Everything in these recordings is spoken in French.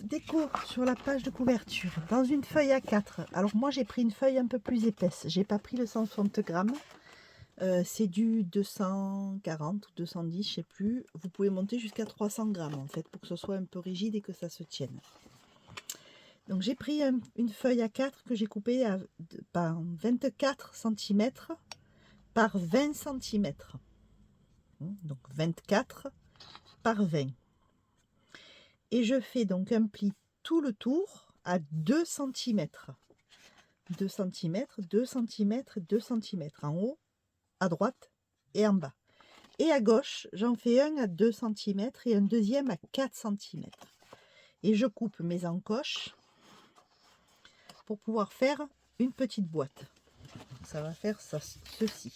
déco sur la page de couverture dans une feuille A4. Alors moi j'ai pris une feuille un peu plus épaisse, j'ai pas pris le 160 grammes, c'est du 240 ou 210, je sais plus. Vous pouvez monter jusqu'à 300 grammes en fait pour que ce soit un peu rigide et que ça se tienne. Donc j'ai pris une feuille A4 que j'ai coupée par 24 cm par 20 cm. Donc 24 par 20. Et je fais donc un pli tout le tour à 2 cm. 2 cm, 2 cm, 2 cm en haut, à droite et en bas. Et à gauche, j'en fais un à 2 cm et un deuxième à 4 cm. Et je coupe mes encoches pour pouvoir faire une petite boîte. Ça va faire ça, ceci.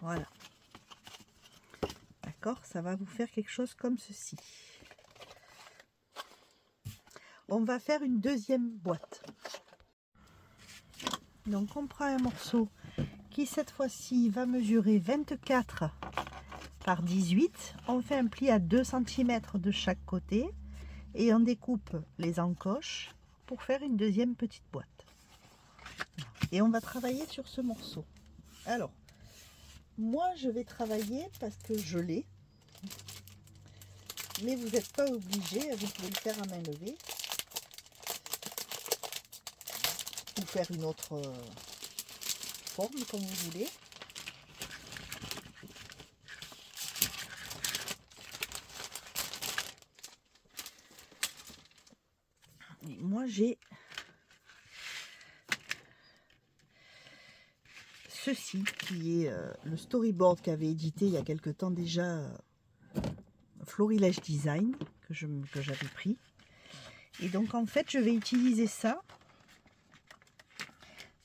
Voilà. D'accord, ça va vous faire quelque chose comme ceci. On va faire une deuxième boîte. Donc on prend un morceau qui cette fois-ci va mesurer 24 par 18. On fait un pli à 2 cm de chaque côté et on découpe les encoches pour faire une deuxième petite boîte. Et on va travailler sur ce morceau. Alors, moi je vais travailler parce que je l'ai, mais vous n'êtes pas obligé, vous pouvez le faire à main levée ou faire une autre forme comme vous voulez. Et moi j'ai ceci qui est le storyboard qu'avait édité il y a quelque temps déjà Florilège Design que j'avais pris. Et donc en fait je vais utiliser ça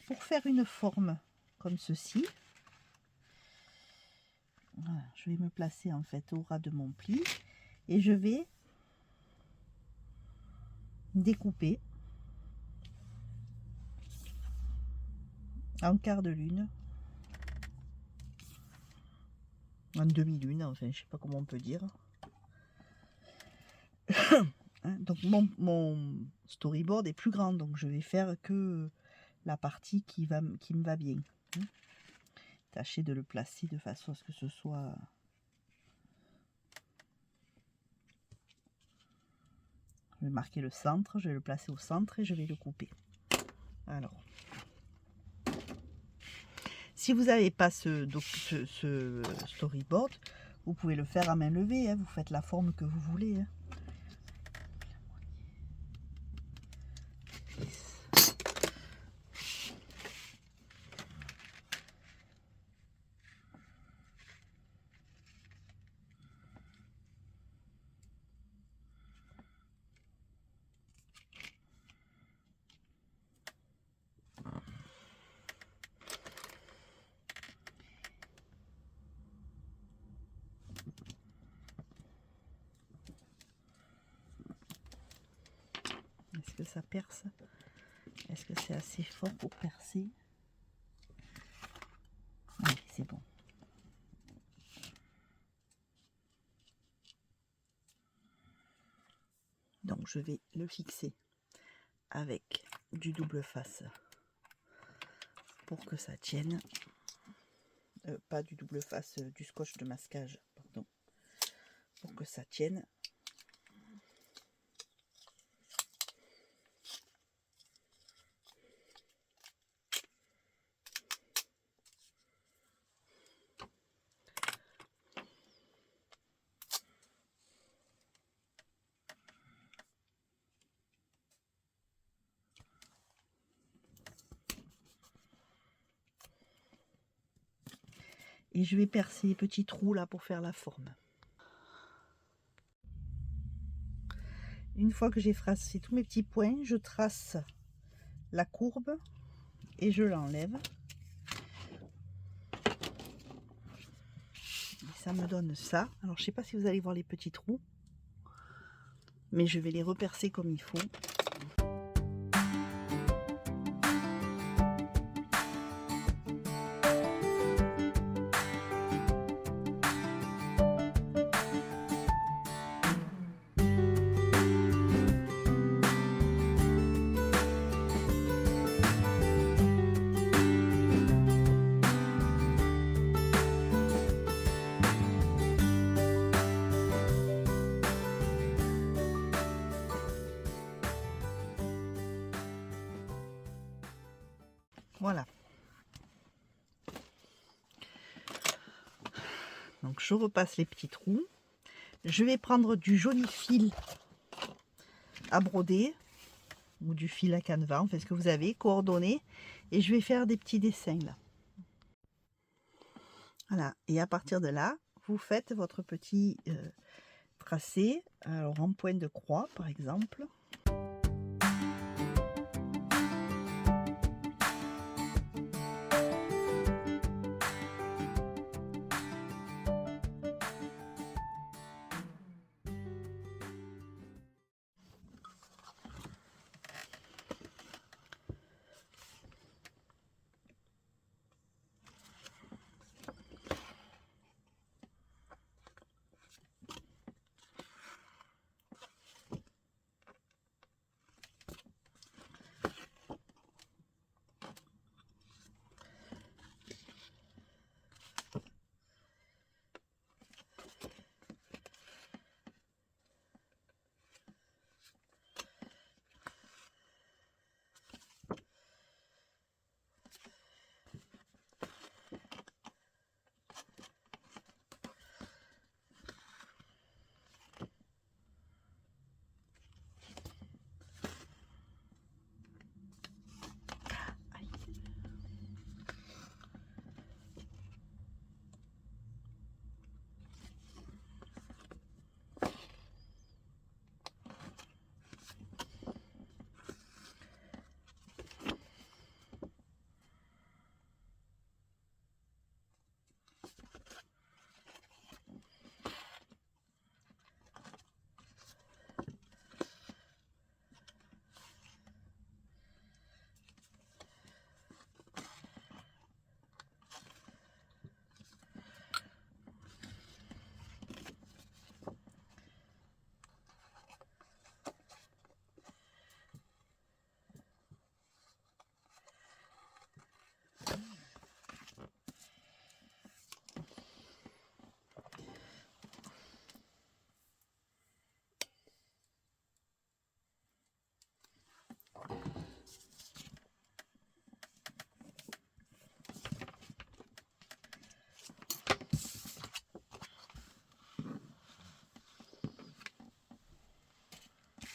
pour faire une forme comme ceci. Voilà, je vais me placer en fait au ras de mon pli et je vais découper en quart de lune, en demi-lune, enfin je sais pas comment on peut dire. Donc mon storyboard est plus grand, donc je vais faire que la partie qui me va bien. Tâchez de le placer de façon à ce que ce soit... Je vais marquer le centre, je vais le placer au centre et je vais le couper. Alors, si vous n'avez pas ce storyboard, vous pouvez le faire à main levée, vous faites la forme que vous voulez. Est-ce que ça perce? Est-ce que c'est assez fort pour percer? Oui, c'est bon. Donc je vais le fixer avec du double face pour que ça tienne. Pas du double face, du scotch de masquage, pardon. Pour que ça tienne. Et je vais percer les petits trous là pour faire la forme. Une fois que j'ai tracé tous mes petits points, je trace la courbe et je l'enlève. Et ça me donne ça. Alors je sais pas si vous allez voir les petits trous, mais je vais les repercer comme il faut. Voilà. Donc je repasse les petits trous. Je vais prendre du joli fil à broder ou du fil à canevas, enfin ce que vous avez, coordonné, et je vais faire des petits dessins là. Voilà, et à partir de là, vous faites votre petit tracé, alors en point de croix par exemple.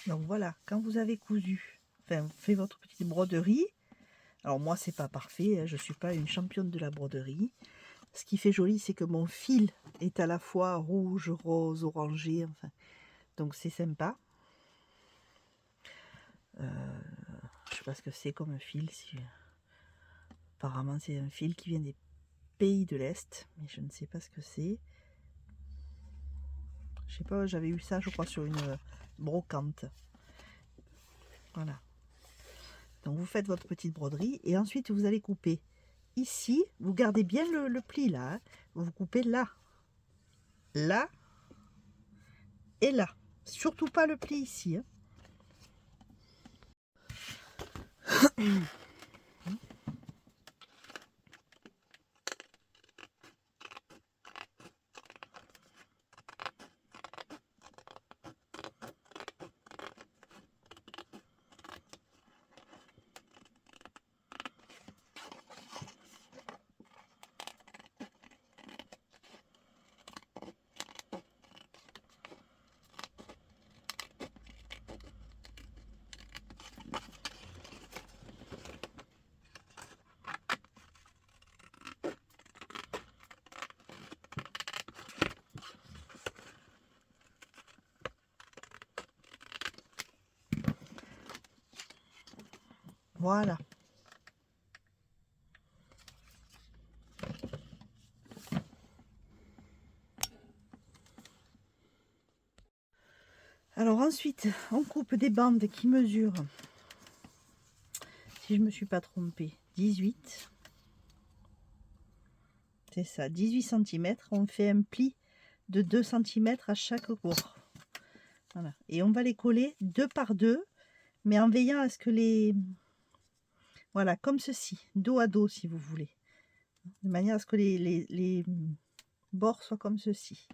Donc voilà, quand vous avez cousu, enfin fait votre petite broderie, alors moi c'est pas parfait, je suis pas une championne de la broderie. Ce qui fait joli, c'est que mon fil est à la fois rouge, rose, orangé, enfin, donc c'est sympa. Je sais pas ce que c'est comme un fil, si... apparemment c'est un fil qui vient des pays de l'Est, mais je ne sais pas ce que c'est. Je sais pas, j'avais eu ça je crois sur une brocante. Voilà. Donc vous faites votre petite broderie et ensuite vous allez couper ici, vous gardez bien le pli là, hein. Vous coupez là, là et là. Surtout pas le pli ici, hein. Voilà. Alors ensuite, on coupe des bandes qui mesurent, si je ne me suis pas trompée, 18. C'est ça, 18 cm. On fait un pli de 2 cm à chaque cours. Voilà. Et on va les coller 2 par 2, mais en veillant à ce que les... Voilà, comme ceci, dos à dos si vous voulez. De manière à ce que les bords soient comme ceci.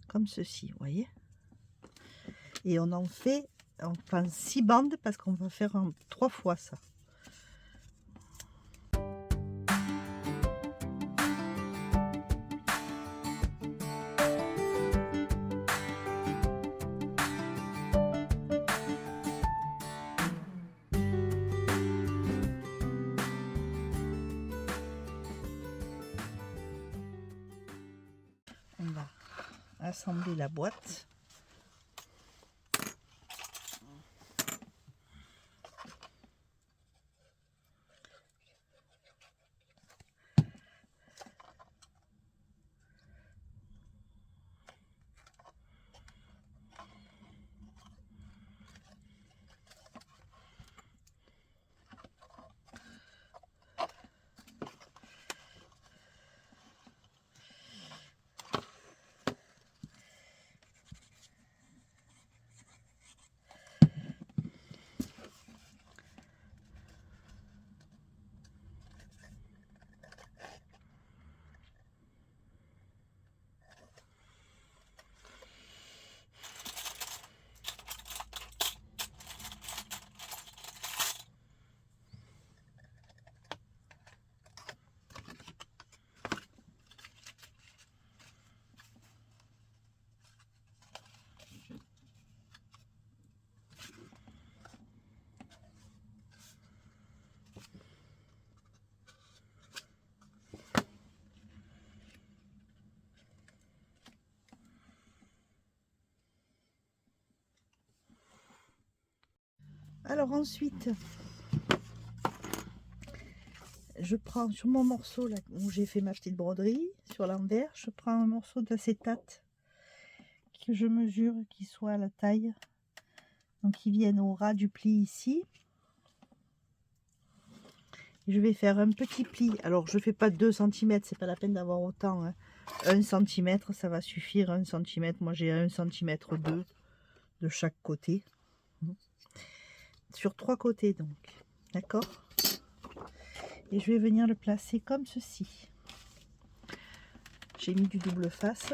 Comme ceci, vous voyez. Et on en fait, enfin 6 bandes parce qu'on va faire 3 fois ça. On va assembler la boîte. Alors ensuite, je prends sur mon morceau là, où j'ai fait ma petite broderie, sur l'envers, je prends un morceau d'acétate que je mesure, qui soit à la taille, donc qui vienne au ras du pli ici. Je vais faire un petit pli, alors je fais pas 2 cm, c'est pas la peine d'avoir autant, hein. 1 cm, ça va suffire, 1 cm, moi j'ai 1 cm 2 de chaque côté. Sur 3 côtés donc, d'accord. Et je vais venir le placer comme ceci. J'ai mis du double face.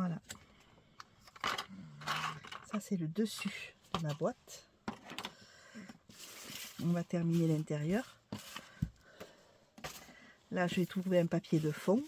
Voilà. Ça, c'est le dessus de ma boîte. On va terminer l'intérieur. Là, je vais trouver un papier de fond.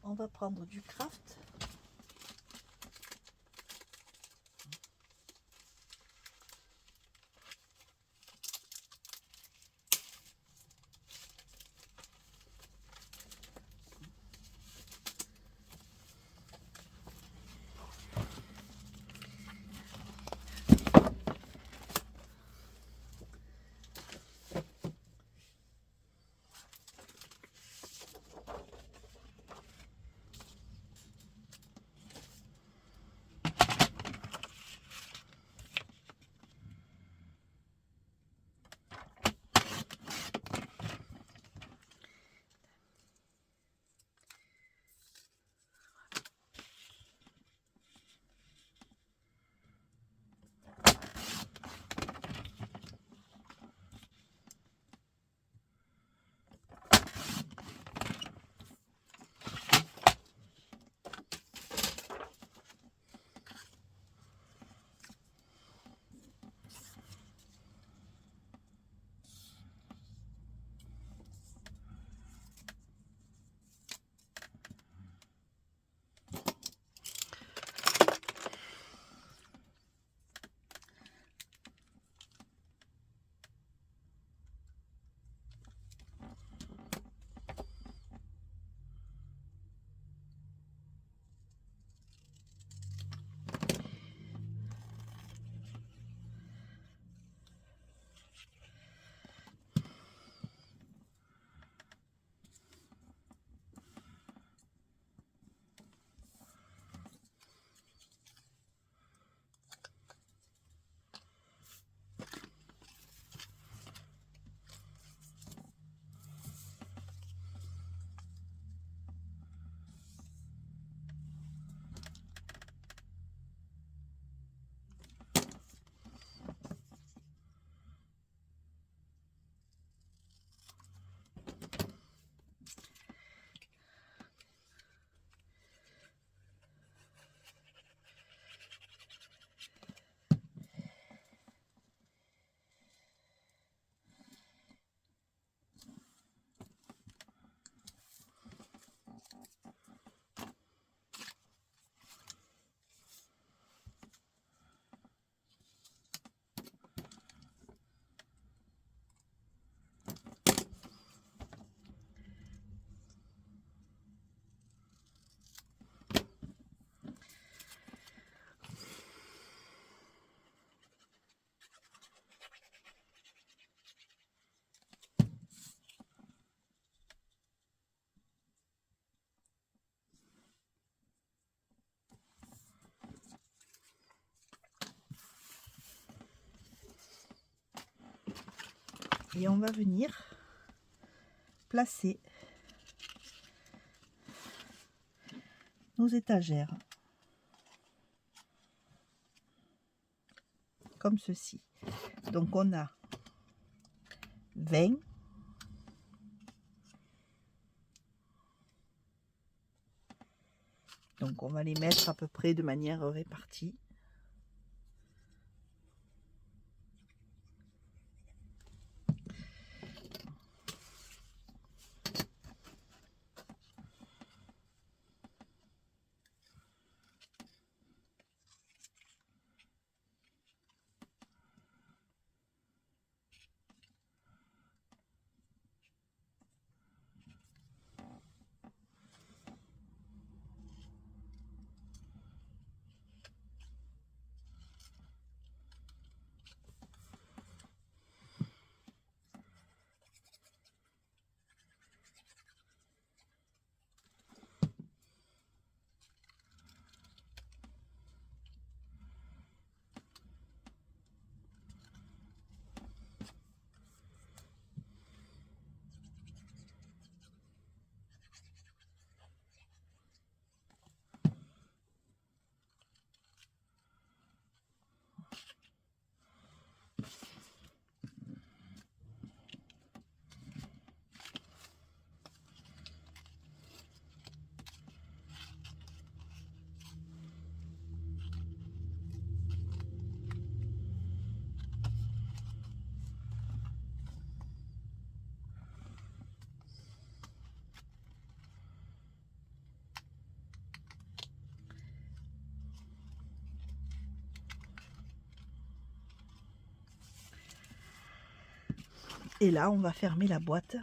On va prendre du craft. Et on va venir placer nos étagères comme ceci. Donc on a 20, donc on va les mettre à peu près de manière répartie. Et là, on va fermer la boîte.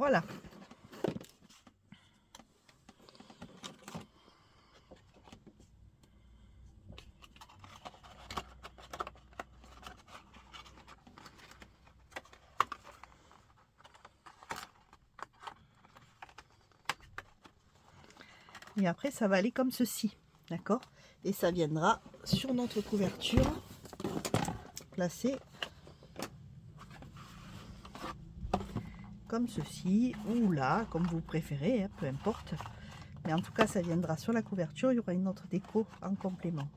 Voilà. Et après, ça va aller comme ceci. D'accord? Et ça viendra sur notre couverture, placée comme ceci, ou là, comme vous préférez, hein, peu importe. Mais en tout cas, ça viendra sur la couverture. Il y aura une autre déco en complément.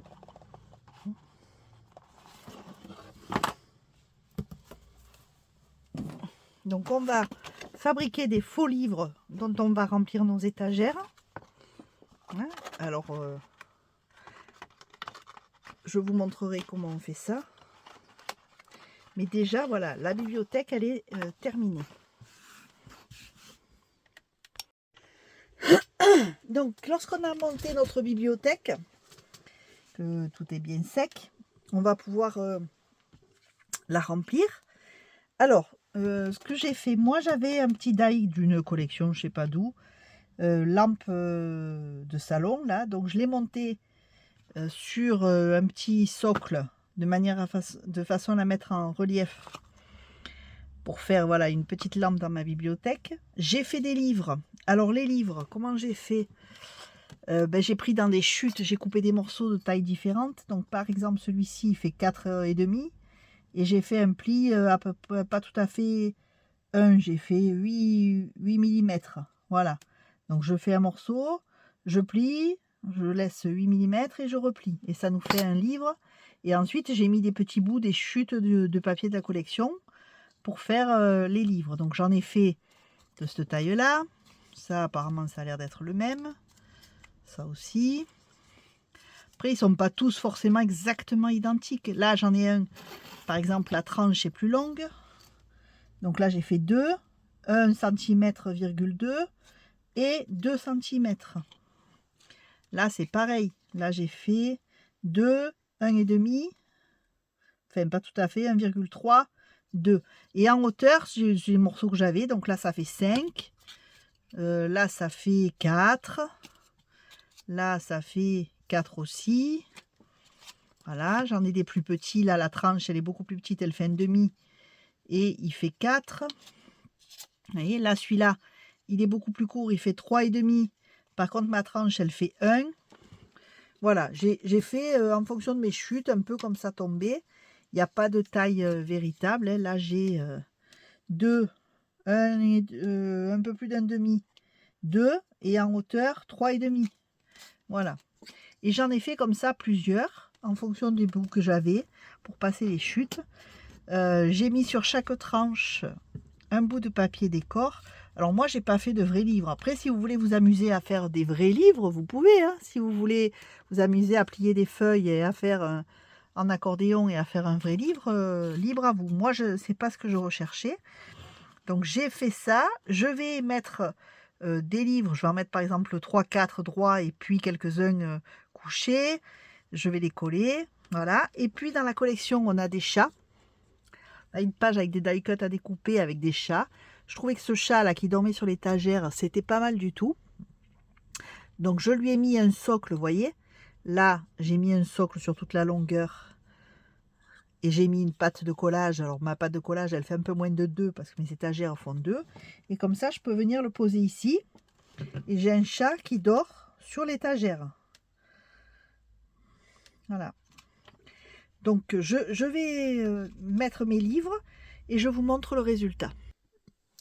Donc, on va fabriquer des faux livres dont on va remplir nos étagères. Hein? Alors, je vous montrerai comment on fait ça. Mais déjà, voilà, la bibliothèque, elle est terminée. Donc, lorsqu'on a monté notre bibliothèque, que tout est bien sec, on va pouvoir la remplir. Alors, ce que j'ai fait, moi j'avais un petit die d'une collection, je sais pas d'où, lampe de salon, là, donc je l'ai monté sur un petit socle, de manière de façon à la mettre en relief, pour faire, voilà, une petite lampe dans ma bibliothèque. J'ai fait des livres. Alors les livres, comment j'ai fait? J'ai pris dans des chutes, j'ai coupé des morceaux de tailles différentes. Donc par exemple celui-ci il fait 4,5 et j'ai fait un pli à peu près, pas tout à fait 1, j'ai fait 8 mm. Voilà, donc je fais un morceau, je plie, je laisse 8 mm et je replie. Et ça nous fait un livre. Et ensuite j'ai mis des petits bouts, des chutes de papier de la collection pour faire les livres. Donc j'en ai fait de cette taille là. Ça apparemment ça a l'air d'être le même. Ça aussi. Après, ils ne sont pas tous forcément exactement identiques. Là, j'en ai un, par exemple, la tranche est plus longue. Donc là, j'ai fait 2, 1 cm,2 et 2 cm. Là, c'est pareil. Là, j'ai fait 2, 1,5, enfin, pas tout à fait, 1,3, 2. Et en hauteur, j'ai les morceaux que j'avais. Donc là, ça fait 5. Là, ça fait 4. Là, ça fait 4 aussi. Voilà, j'en ai des plus petits. Là, la tranche, elle est beaucoup plus petite. Elle fait 1,5 et il fait 4. Vous voyez, là, celui-là, il est beaucoup plus court. Il fait 3,5. Par contre, ma tranche, elle fait 1. Voilà, j'ai fait en fonction de mes chutes, un peu comme ça tombait. Il n'y a pas de taille véritable. Hein. Là, j'ai 2, un peu plus d'1,5, 2. Et en hauteur, 3,5. Voilà. Et j'en ai fait comme ça plusieurs, en fonction des bouts que j'avais, pour passer les chutes. J'ai mis sur chaque tranche un bout de papier décor. Alors moi, j'ai pas fait de vrais livres. Après, si vous voulez vous amuser à faire des vrais livres, vous pouvez. Hein. Si vous voulez vous amuser à plier des feuilles et à faire en accordéon et à faire un vrai livre, libre à vous. Moi, c'est pas ce que je recherchais. Donc j'ai fait ça. Je vais mettre des livres. Je vais en mettre par exemple 3-4 droits et puis quelques-uns couchés. Je vais les coller. Voilà. Et puis dans la collection, on a des chats. Une page avec des die cuts à découper avec des chats. Je trouvais que ce chat là qui dormait sur l'étagère, c'était pas mal du tout. Donc je lui ai mis un socle, vous voyez. Là, j'ai mis un socle sur toute la longueur. Et j'ai mis une pâte de collage. Alors ma pâte de collage, elle fait un peu moins de 2 parce que mes étagères font 2. Et comme ça, je peux venir le poser ici. Et j'ai un chat qui dort sur l'étagère. Voilà. Donc je vais mettre mes livres et je vous montre le résultat.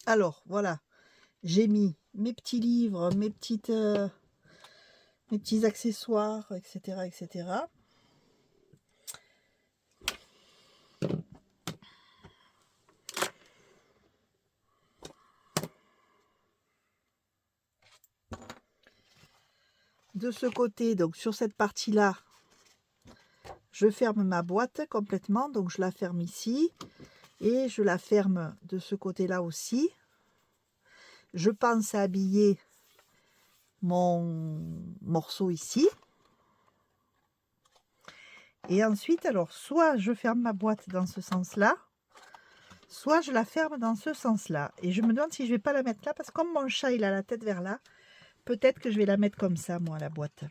Alors voilà, j'ai mis mes petits livres, mes petits accessoires, etc., etc. De ce côté, donc sur cette partie-là, je ferme ma boîte complètement. Donc je la ferme ici et je la ferme de ce côté-là aussi. Je pense à habiller mon morceau ici. Et ensuite, alors, soit je ferme ma boîte dans ce sens-là, soit je la ferme dans ce sens-là. Et je me demande si je vais pas la mettre là, parce que comme mon chat il a la tête vers là, peut-être que je vais la mettre comme ça, moi, la boîte.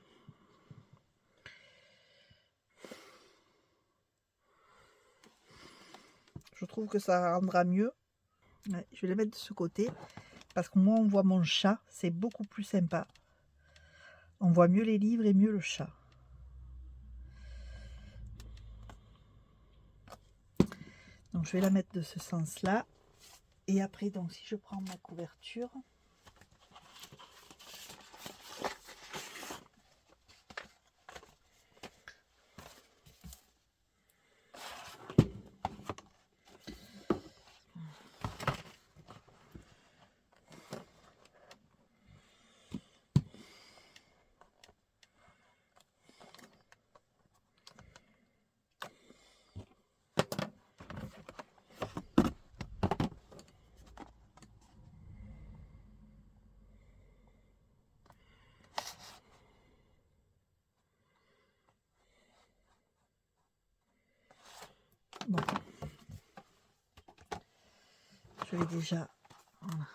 Je trouve que ça rendra mieux. Ouais, je vais la mettre de ce côté, parce que moi on voit mon chat, c'est beaucoup plus sympa. On voit mieux les livres et mieux le chat. Donc je vais la mettre de ce sens-là. Et après, donc si je prends ma couverture, bon, je vais déjà... Voilà.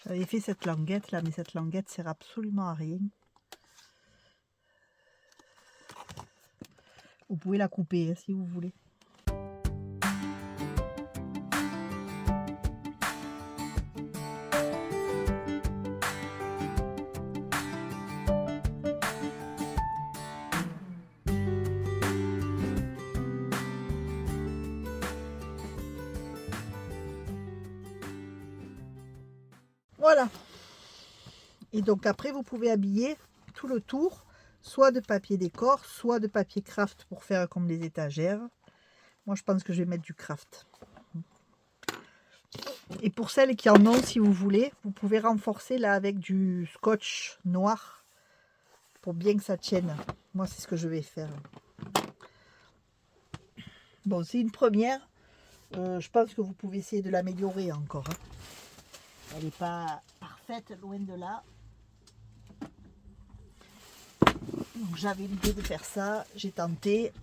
J'avais fait cette languette là, mais cette languette sert absolument à rien. Vous pouvez la couper hein, si vous voulez. Voilà. Et donc après, vous pouvez habiller tout le tour, soit de papier décor, soit de papier craft pour faire comme les étagères. Moi, je pense que je vais mettre du craft. Et pour celles qui en ont, si vous voulez, vous pouvez renforcer là avec du scotch noir pour bien que ça tienne. Moi, c'est ce que je vais faire. Bon, c'est une première. Je pense que vous pouvez essayer de l'améliorer encore. Hein. Elle n'est pas parfaite, loin de là. Donc j'avais l'idée de faire ça, j'ai tenté.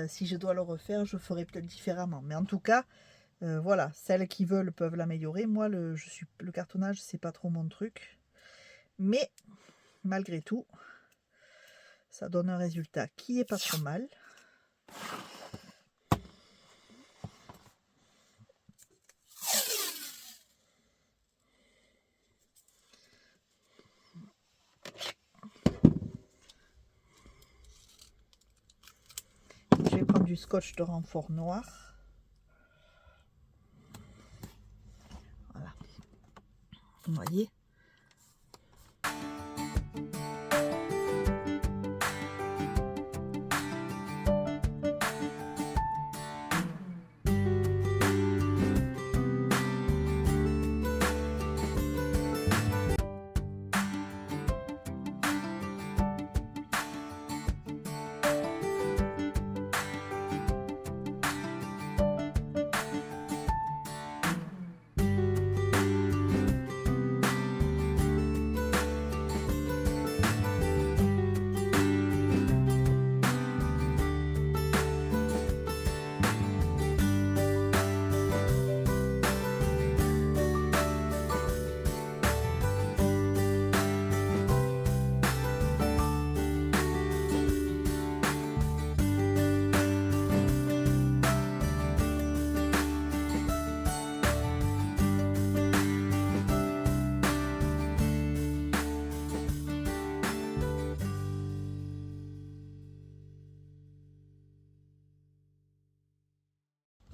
Si je dois le refaire, je ferai peut-être différemment. Mais en tout cas, voilà, celles qui veulent peuvent l'améliorer. Moi, le cartonnage, c'est pas trop mon truc. Mais malgré tout, ça donne un résultat qui est pas trop mal. Je vais prendre du scotch de renfort noir. Voilà. Vous voyez ?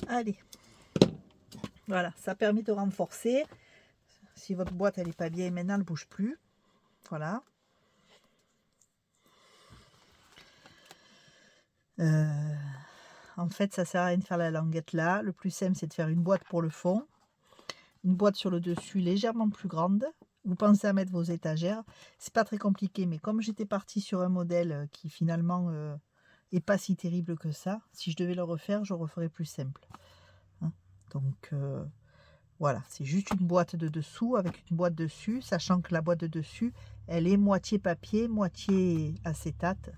Allez, voilà, ça permet de renforcer. Si votre boîte elle est pas bien, maintenant elle bouge plus. Voilà. En fait, ça sert à rien de faire la languette là. Le plus simple, c'est de faire une boîte pour le fond, une boîte sur le dessus légèrement plus grande. Vous pensez à mettre vos étagères. C'est pas très compliqué, mais comme j'étais partie sur un modèle qui finalement est pas si terrible que ça, si je devais le refaire, je referais plus simple. Hein. Donc voilà, c'est juste une boîte de dessous avec une boîte dessus, sachant que la boîte de dessus, elle est moitié papier, moitié acétate.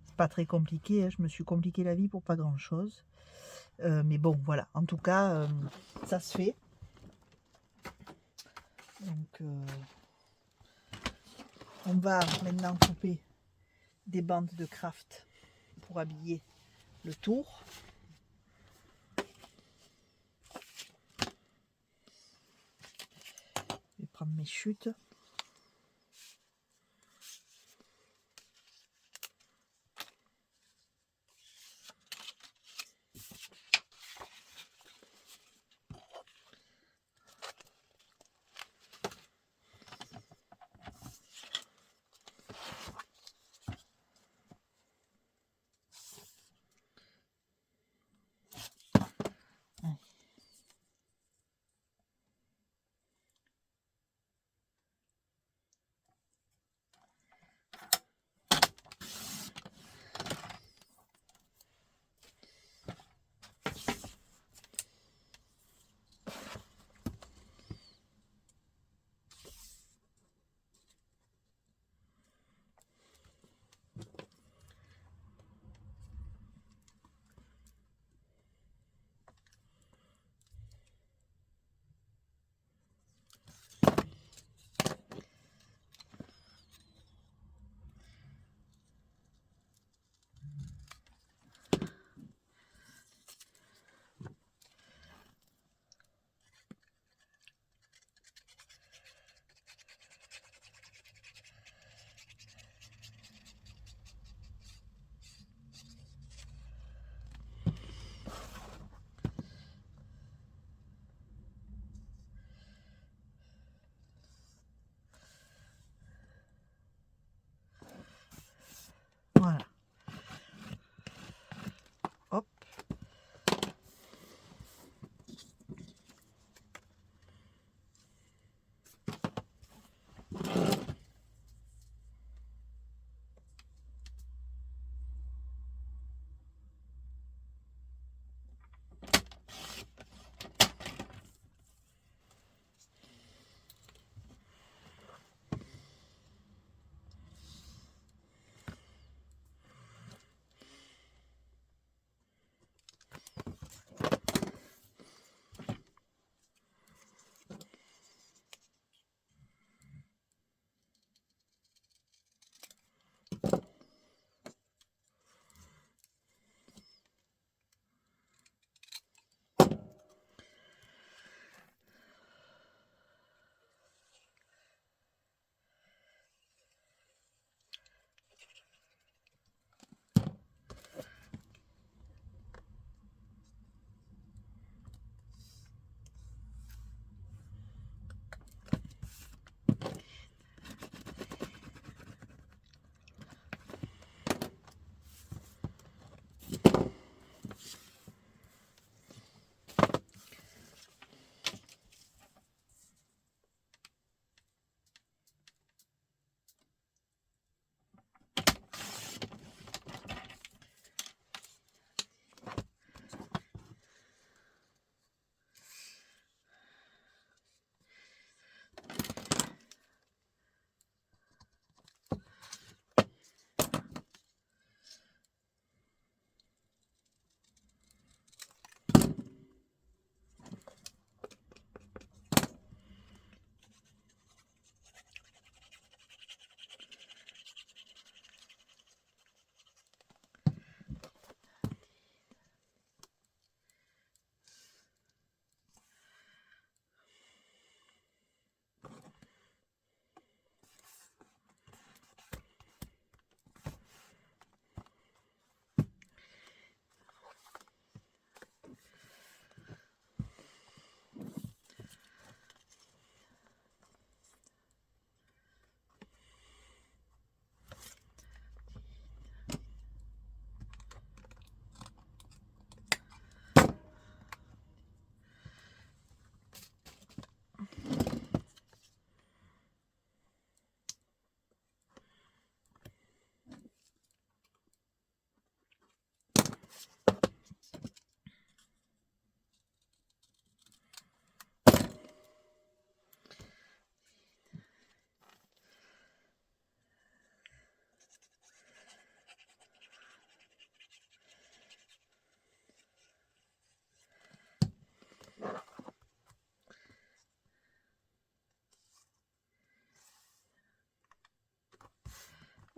C'est pas très compliqué, hein. Je me suis compliqué la vie pour pas grand chose. Mais bon, voilà, en tout cas, ça se fait. Donc, on va maintenant couper des bandes de craft pour habiller le tour. Je vais prendre mes chutes.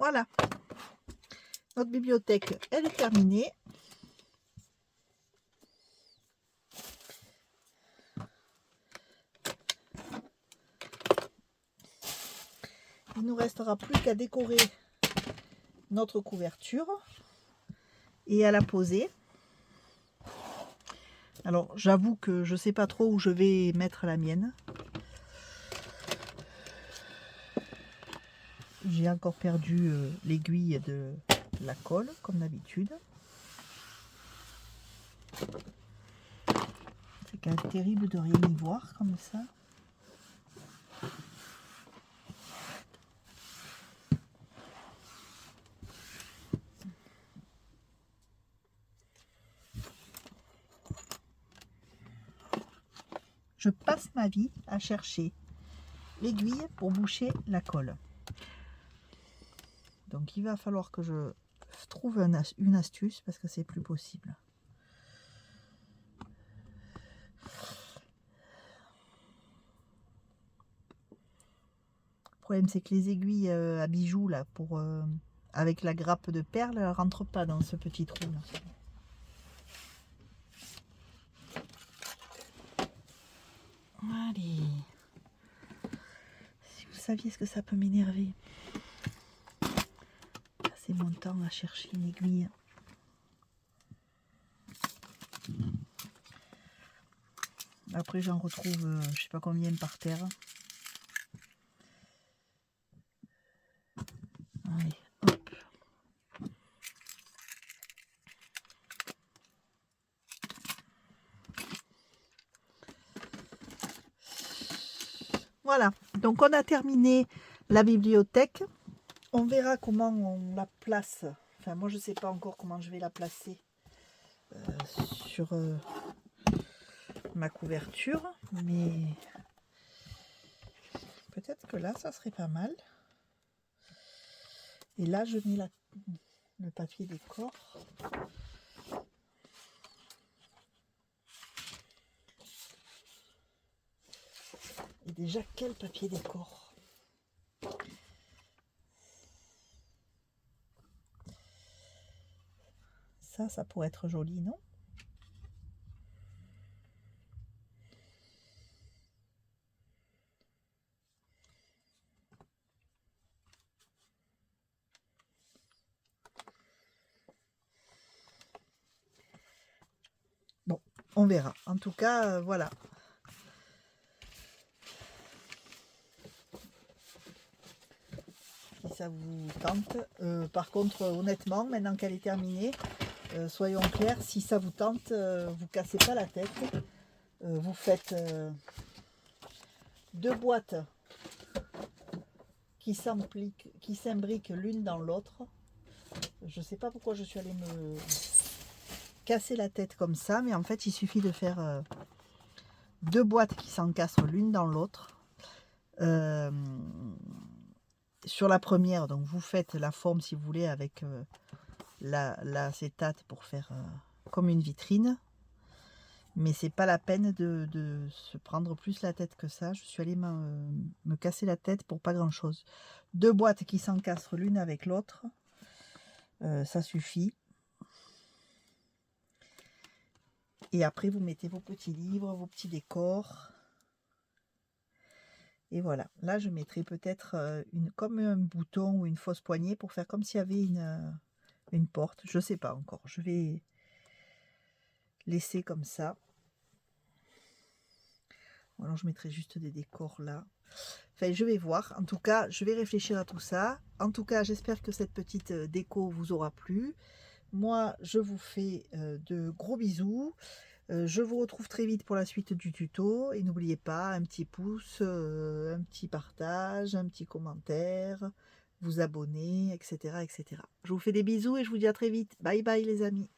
Voilà, notre bibliothèque, elle est terminée. Il ne nous restera plus qu'à décorer notre couverture et à la poser. Alors j'avoue que je ne sais pas trop où je vais mettre la mienne. J'ai encore perdu l'aiguille de la colle comme d'habitude. C'est quand même terrible de rien y voir comme ça. Je passe ma vie à chercher l'aiguille pour boucher la colle. Donc il va falloir que je trouve une astuce parce que c'est plus possible. Le problème c'est que les aiguilles à bijoux là avec la grappe de perles, elles ne rentrent pas dans ce petit trou là. Allez, si vous saviez ce que ça peut m'énerver. Passer mon temps à chercher une aiguille. Après j'en retrouve je sais pas combien par terre. Allez, hop. Voilà, donc on a terminé la bibliothèque. On verra comment on la place. Enfin, moi je sais pas encore comment je vais la placer sur ma couverture, mais peut-être que là ça serait pas mal. Et là je mets le papier décor. Et déjà quel papier décor! Ça pourrait être joli, non? Bon, on verra. En tout cas, voilà. Si ça vous tente. Par contre, honnêtement, maintenant qu'elle est terminée, soyons clairs, si ça vous tente, vous cassez pas la tête. Vous faites 2 boîtes qui s'imbriquent l'une dans l'autre. Je ne sais pas pourquoi je suis allée me casser la tête comme ça, mais en fait, il suffit de faire 2 boîtes qui s'encastrent l'une dans l'autre. Sur la première, donc vous faites la forme si vous voulez avec l'acétate pour faire comme une vitrine. Mais c'est pas la peine de se prendre plus la tête que ça. Je suis allée me casser la tête pour pas grand chose. 2 boîtes qui s'encastrent l'une avec l'autre. Ça suffit. Et après vous mettez vos petits livres, vos petits décors. Et voilà. Là je mettrai peut-être comme un bouton ou une fausse poignée pour faire comme s'il y avait une porte. Je sais pas encore. Je vais laisser comme ça. Ou alors je mettrai juste des décors là. Enfin, je vais voir. En tout cas, je vais réfléchir à tout ça. En tout cas, j'espère que cette petite déco vous aura plu. Moi, je vous fais de gros bisous. Je vous retrouve très vite pour la suite du tuto. Et n'oubliez pas, un petit pouce, un petit partage, un petit commentaire, vous abonner, etc., etc. Je vous fais des bisous et je vous dis à très vite. Bye bye les amis.